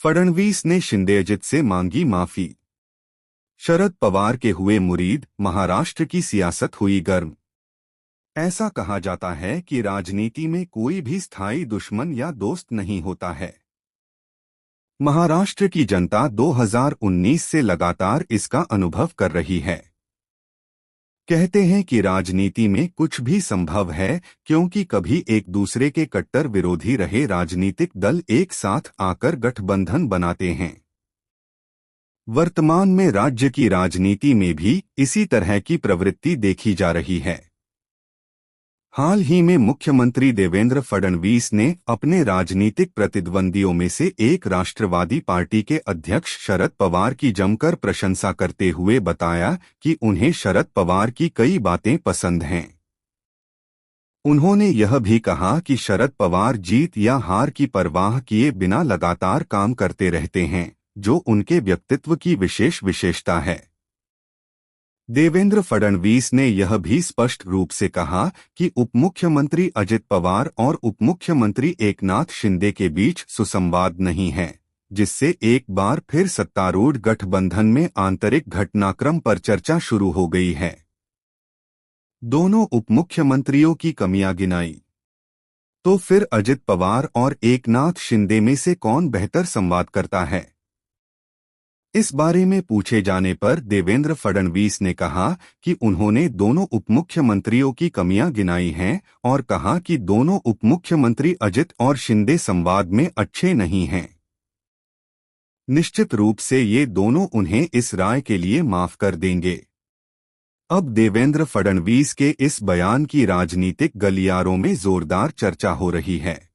फडणवीस ने शिंदे-अजित से मांगी माफी। शरद पवार के हुए मुरीद, महाराष्ट्र की सियासत हुई गर्म। ऐसा कहा जाता है कि राजनीति में कोई भी स्थायी दुश्मन या दोस्त नहीं होता है। महाराष्ट्र की जनता 2019 से लगातार इसका अनुभव कर रही है। कहते हैं कि राजनीति में कुछ भी संभव है, क्योंकि कभी एक दूसरे के कट्टर विरोधी रहे राजनीतिक दल एक साथ आकर गठबंधन बनाते हैं। वर्तमान में राज्य की राजनीति में भी इसी तरह की प्रवृत्ति देखी जा रही है। हाल ही में मुख्यमंत्री देवेंद्र फडणवीस ने अपने राजनीतिक प्रतिद्वंदियों में से एक राष्ट्रवादी पार्टी के अध्यक्ष शरद पवार की जमकर प्रशंसा करते हुए बताया कि उन्हें शरद पवार की कई बातें पसंद हैं। उन्होंने यह भी कहा कि शरद पवार जीत या हार की परवाह किए बिना लगातार काम करते रहते हैं, जो उनके व्यक्तित्व की विशेष विशेषता है। देवेंद्र फडणवीस ने यह भी स्पष्ट रूप से कहा कि उपमुख्यमंत्री अजित पवार और उपमुख्यमंत्री एकनाथ शिंदे के बीच सुसंवाद नहीं है, जिससे एक बार फिर सत्तारूढ़ गठबंधन में आंतरिक घटनाक्रम पर चर्चा शुरू हो गई है। दोनों उपमुख्यमंत्रियों की कमियां गिनाई। तो फिर अजित पवार और एकनाथ शिंदे में से कौन बेहतर संवाद करता है? इस बारे में पूछे जाने पर देवेंद्र फडणवीस ने कहा कि उन्होंने दोनों उपमुख्यमंत्रियों की कमियां गिनाई हैं और कहा कि दोनों उपमुख्यमंत्री अजित और शिंदे संवाद में अच्छे नहीं हैं। निश्चित रूप से ये दोनों उन्हें इस राय के लिए माफ कर देंगे। अब देवेंद्र फडणवीस के इस बयान की राजनीतिक गलियारों में जोरदार चर्चा हो रही है।